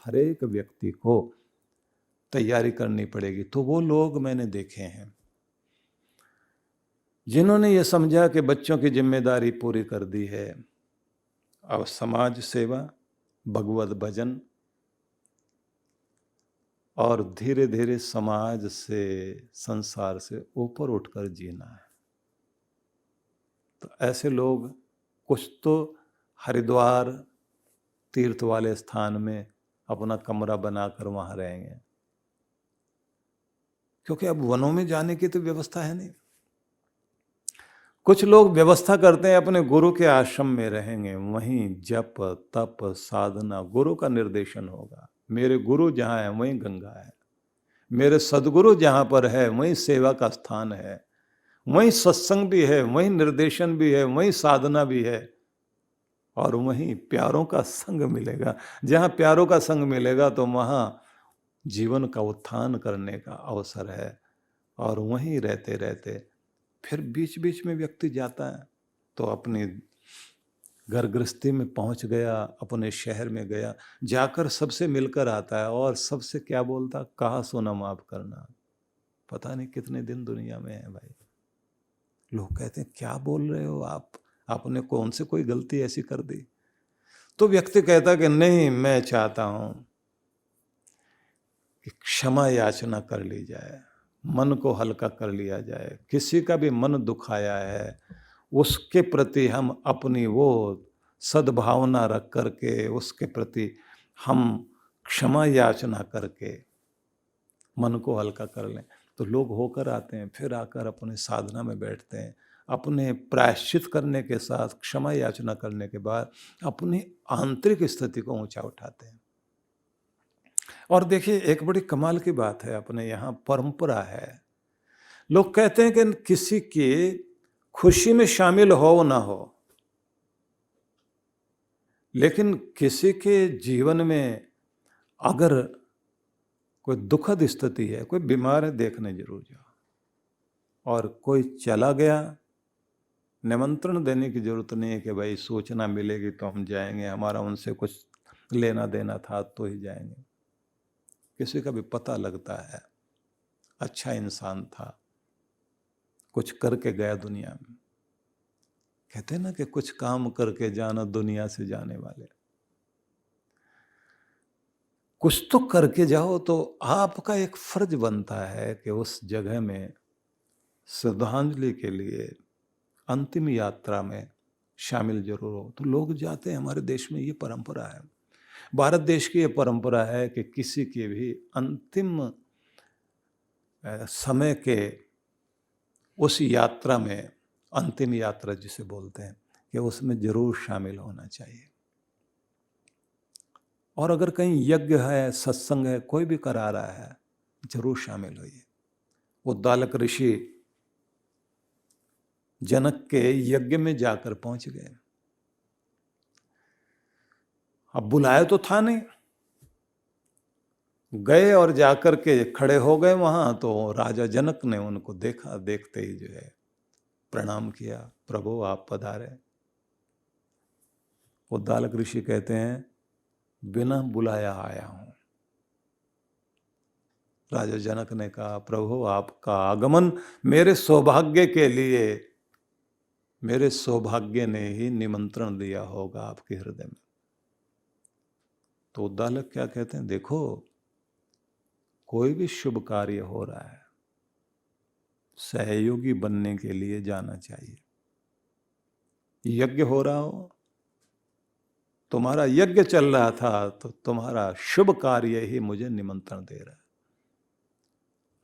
हर एक व्यक्ति को तैयारी करनी पड़ेगी। तो वो लोग मैंने देखे हैं जिन्होंने ये समझा कि बच्चों की जिम्मेदारी पूरी कर दी है, अब समाज सेवा, भगवत भजन और धीरे धीरे समाज से, संसार से ऊपर उठकर जीना है। तो ऐसे लोग कुछ तो हरिद्वार तीर्थ वाले स्थान में अपना कमरा बनाकर वहां रहेंगे, क्योंकि अब वनों में जाने की तो व्यवस्था है नहीं। कुछ लोग व्यवस्था करते हैं अपने गुरु के आश्रम में रहेंगे, वहीं जप तप साधना, गुरु का निर्देशन होगा। मेरे गुरु जहां है वहीं गंगा है, मेरे सदगुरु जहां पर है वहीं सेवा का स्थान है, वहीं सत्संग भी है, वहीं निर्देशन भी है, वहीं साधना भी है, और वहीं प्यारों का संग मिलेगा। जहां प्यारों का संग मिलेगा तो वहां जीवन का उत्थान करने का अवसर है। और वहीं रहते रहते फिर बीच बीच में व्यक्ति जाता है तो अपनी घर गृहस्थी में पहुंच गया, अपने शहर में गया, जाकर सबसे मिलकर आता है और सबसे क्या बोलता, कहा सुना माफ करना। पता नहीं कितने दिन दुनिया में है भाई। लोग कहते हैं क्या बोल रहे हो आप, आपने कौन से कोई गलती ऐसी कर दी? तो व्यक्ति कहता कि नहीं, मैं चाहता हूं कि क्षमा याचना कर ली जाए, मन को हल्का कर लिया जाए। किसी का भी मन दुखाया है उसके प्रति हम अपनी वो सद्भावना रख करके उसके प्रति हम क्षमा याचना करके मन को हल्का कर लें। तो लोग होकर आते हैं, फिर आकर अपने साधना में बैठते हैं, अपने प्रायश्चित करने के साथ, क्षमा याचना करने के बाद अपनी आंतरिक स्थिति को ऊंचा उठाते हैं। और देखिए एक बड़ी कमाल की बात है, अपने यहाँ परंपरा है। लोग कहते हैं कि किसी की खुशी में शामिल हो ना हो, लेकिन किसी के जीवन में अगर कोई दुखद स्थिति है, कोई बीमार है, देखने जरूर जाओ। और कोई चला गया, निमंत्रण देने की जरूरत नहीं है कि भाई सूचना मिलेगी तो हम जाएंगे, हमारा उनसे कुछ लेना देना था तो ही जाएंगे। किसी का भी पता लगता है, अच्छा इंसान था, कुछ करके गया दुनिया में। कहते हैं ना कि कुछ काम करके जाना दुनिया से जाने वाले। कुछ तो करके जाओ, तो आपका एक फर्ज बनता है कि उस जगह में श्रद्धांजलि के लिए अंतिम यात्रा में शामिल जरूर हो। तो लोग जाते हैं, हमारे देश में ये परंपरा है, भारत देश की ये परंपरा है कि किसी की भी अंतिम समय के उस यात्रा में, अंतिम यात्रा जिसे बोलते हैं, कि उसमें जरूर शामिल होना चाहिए। और अगर कहीं यज्ञ है, सत्संग है, कोई भी करा रहा है, जरूर शामिल होइए। उद्दालक ऋषि जनक के यज्ञ में जाकर पहुंच गए। अब बुलाया तो था नहीं, गए और जाकर के खड़े हो गए वहां। तो राजा जनक ने उनको देखा, देखते ही जो है प्रणाम किया, प्रभु आप पधारे। उद्दालक ऋषि कहते हैं बिना बुलाया आया हूं। राजा जनक ने कहा प्रभु आपका आगमन मेरे सौभाग्य के लिए, मेरे सौभाग्य ने ही निमंत्रण दिया होगा आपके हृदय में। तो उद्दालक क्या कहते हैं, देखो कोई भी शुभ कार्य हो रहा है, सहयोगी बनने के लिए जाना चाहिए। यज्ञ हो रहा हो, तुम्हारा यज्ञ चल रहा था, तो तुम्हारा शुभ कार्य ही मुझे निमंत्रण दे रहा है।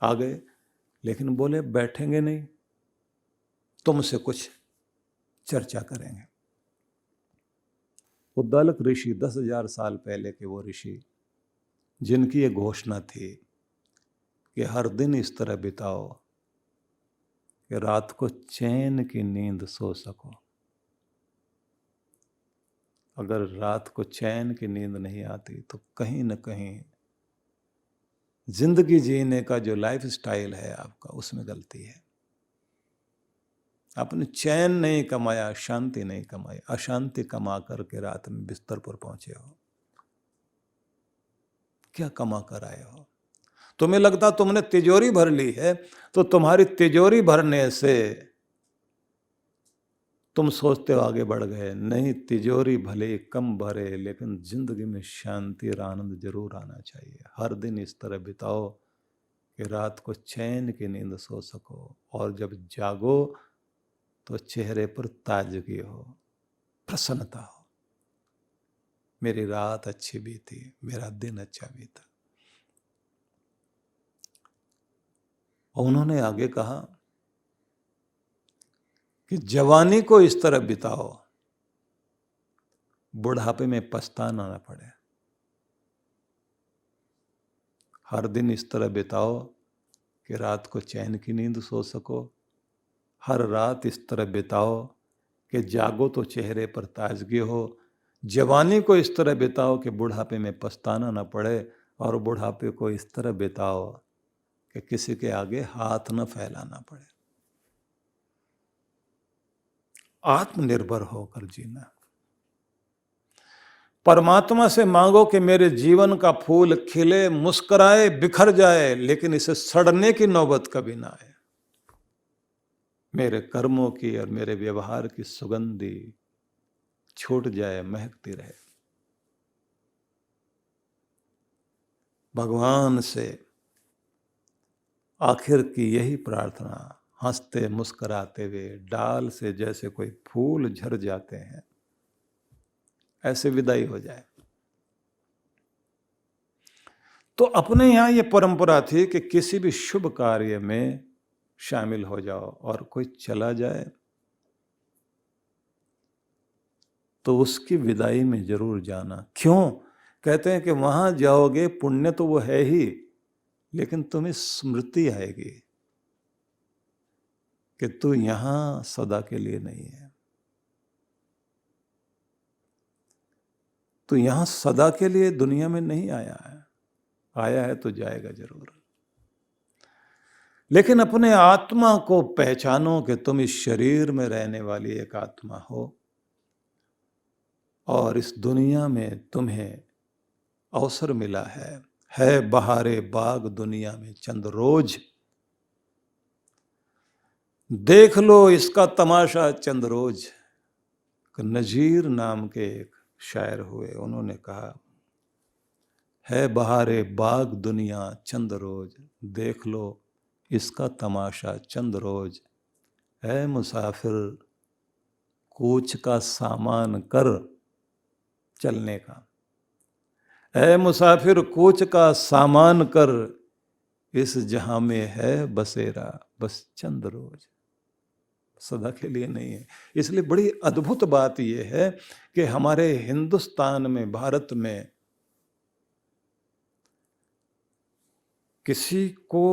आ गए, लेकिन बोले बैठेंगे नहीं, तुमसे कुछ चर्चा करेंगे। उद्दालक ऋषि 10,000 साल पहले के वो ऋषि, जिनकी ये घोषणा थी कि हर दिन इस तरह बिताओ कि रात को चैन की नींद सो सको। अगर रात को चैन की नींद नहीं आती तो कहीं ना कहीं जिंदगी जीने का जो लाइफ स्टाइल है आपका, उसमें गलती है। आपने चैन नहीं कमाया, शांति नहीं कमाई, अशांति कमा करके रात में बिस्तर पर पहुंचे हो। क्या कमा कर आए हो? तुम्हें लगता तुमने तिजोरी भर ली है, तो तुम्हारी तिजोरी भरने से तुम सोचते हो आगे बढ़ गए। नहीं, तिजोरी भले ही कम भरे, लेकिन जिंदगी में शांति और आनंद जरूर आना चाहिए। हर दिन इस तरह बिताओ कि रात को चैन की नींद सो सको, और जब जागो तो चेहरे पर ताजगी हो, प्रसन्नता हो। मेरी रात अच्छी बीती, मेरा दिन अच्छा बीता। और उन्होंने आगे कहा कि जवानी को इस तरह बिताओ, बुढ़ापे में पछताना ना पड़े। हर दिन इस तरह बिताओ कि रात को चैन की नींद सो सको। हर रात इस तरह बिताओ कि जागो तो चेहरे पर ताजगी हो। जवानी को इस तरह बिताओ कि बुढ़ापे में पछताना ना पड़े, और बुढ़ापे को इस तरह बिताओ कि किसी के आगे हाथ न फैलाना पड़े। आत्मनिर्भर होकर जीना। परमात्मा से मांगो कि मेरे जीवन का फूल खिले, मुस्कुराए, बिखर जाए, लेकिन इसे सड़ने की नौबत कभी ना आए। मेरे कर्मों की और मेरे व्यवहार की सुगंधी छूट जाए, महकती रहे। भगवान से आखिर की यही प्रार्थना, हंसते मुस्कुराते हुए डाल से जैसे कोई फूल झड़ जाते हैं, ऐसे विदाई हो जाए। तो अपने यहां ये परंपरा थी कि किसी भी शुभ कार्य में शामिल हो जाओ, और कोई चला जाए तो उसकी विदाई में जरूर जाना। क्यों? कहते हैं कि वहां जाओगे, पुण्य तो वो है ही, लेकिन तुम्हें स्मृति आएगी कि तू यहां सदा के लिए नहीं है। तू यहां सदा के लिए दुनिया में नहीं आया है। आया है तो जाएगा जरूर। लेकिन अपने आत्मा को पहचानो कि तुम इस शरीर में रहने वाली एक आत्मा हो, और इस दुनिया में तुम्हें अवसर मिला है बहारे बाग दुनिया में चंद रोज। देख लो इसका तमाशा चंद रोज। नजीर नाम के एक शायर हुए, उन्होंने कहा, है बहारे बाग दुनिया चंद रोज, देख लो इसका तमाशा चंद रोज। है मुसाफिर कूच का सामान कर चलने का, है मुसाफिर कूच का सामान कर, इस जहां में है बसेरा बस चंद रोज। सदा के लिए नहीं है। इसलिए बड़ी अद्भुत बात यह है कि हमारे हिंदुस्तान में, भारत में, किसी को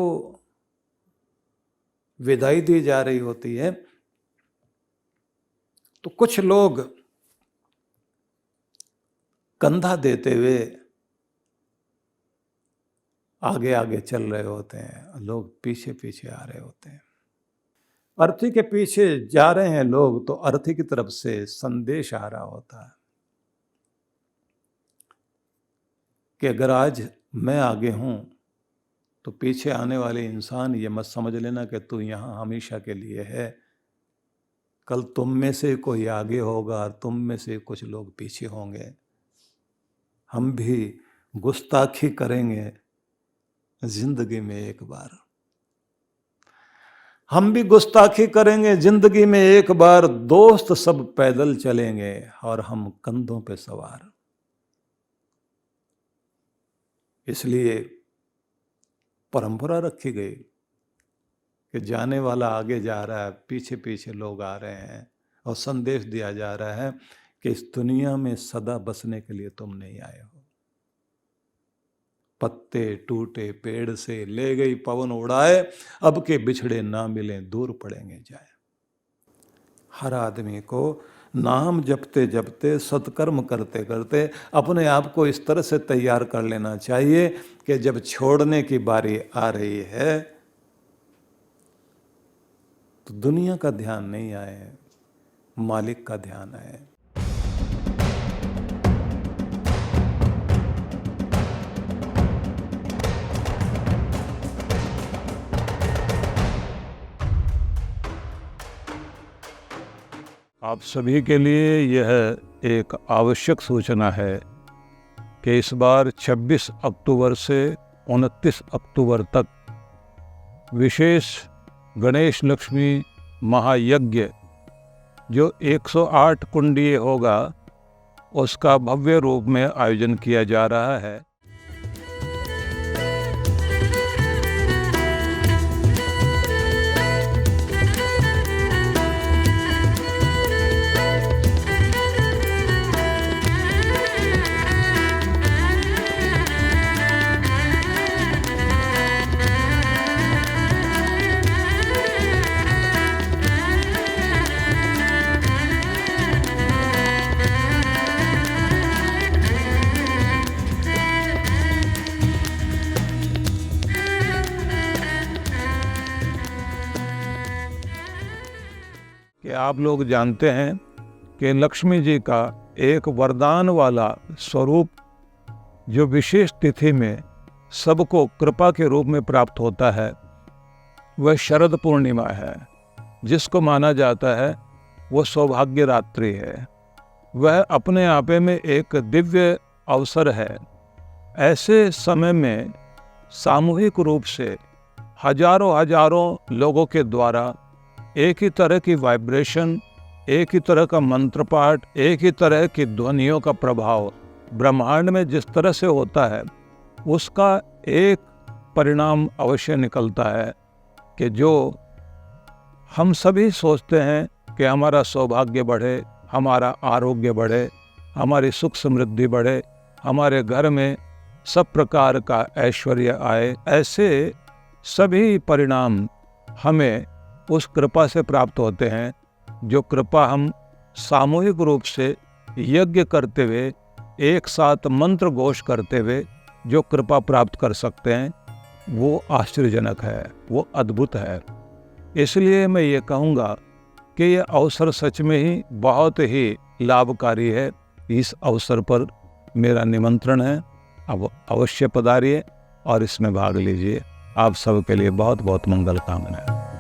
विदाई दी जा रही होती है तो कुछ लोग कंधा देते हुए आगे आगे चल रहे होते हैं, लोग पीछे पीछे आ रहे होते हैं। अर्थी के पीछे जा रहे हैं लोग तो अर्थी की तरफ से संदेश आ रहा होता है कि अगर आज मैं आगे हूं तो पीछे आने वाले इंसान ये मत समझ लेना कि तू यहां हमेशा के लिए है। कल तुम में से कोई आगे होगा और तुम में से कुछ लोग पीछे होंगे। हम भी गुस्ताखी करेंगे जिंदगी में एक बार। हम भी गुस्ताखी करेंगे जिंदगी में एक बार। दोस्त सब पैदल चलेंगे और हम कंधों पे सवार। इसलिए परंपरा रखी गई कि जाने वाला आगे जा रहा है, पीछे पीछे लोग आ रहे हैं, और संदेश दिया जा रहा है कि इस दुनिया में सदा बसने के लिए तुम नहीं आए हो। पत्ते टूटे पेड़ से, ले गई पवन उड़ाए, अब के बिछड़े ना मिले दूर पड़ेंगे जाए। हर आदमी को नाम जपते जपते, सत्कर्म करते करते अपने आप को इस तरह से तैयार कर लेना चाहिए कि जब छोड़ने की बारी आ रही है तो दुनिया का ध्यान नहीं आए, मालिक का ध्यान आए। आप सभी के लिए यह एक आवश्यक सूचना है कि इस बार 26 अक्टूबर से 29 अक्टूबर तक विशेष गणेश लक्ष्मी महायज्ञ जो 108 कुंडीय होगा, उसका भव्य रूप में आयोजन किया जा रहा है। कि आप लोग जानते हैं कि लक्ष्मी जी का एक वरदान वाला स्वरूप जो विशेष तिथि में सबको कृपा के रूप में प्राप्त होता है, वह शरद पूर्णिमा है, जिसको माना जाता है वो सौभाग्य रात्रि है। वह अपने आप में एक दिव्य अवसर है। ऐसे समय में सामूहिक रूप से हजारों लोगों के द्वारा एक ही तरह की वाइब्रेशन, एक ही तरह का मंत्र पाठ, एक ही तरह की ध्वनियों का प्रभाव ब्रह्मांड में जिस तरह से होता है, उसका एक परिणाम अवश्य निकलता है कि जो हम सभी सोचते हैं कि हमारा सौभाग्य बढ़े, हमारा आरोग्य बढ़े, हमारी सुख समृद्धि बढ़े, हमारे घर में सब प्रकार का ऐश्वर्य आए, ऐसे सभी परिणाम हमें उस कृपा से प्राप्त होते हैं। जो कृपा हम सामूहिक रूप से यज्ञ करते हुए, एक साथ मंत्र घोष करते हुए जो कृपा प्राप्त कर सकते हैं, वो आश्चर्यजनक है, वो अद्भुत है। इसलिए मैं ये कहूँगा कि ये अवसर सच में ही बहुत ही लाभकारी है। इस अवसर पर मेरा निमंत्रण है, अब अवश्य पधारिए और इसमें भाग लीजिए। आप सबके लिए बहुत बहुत मंगल कामनाएं।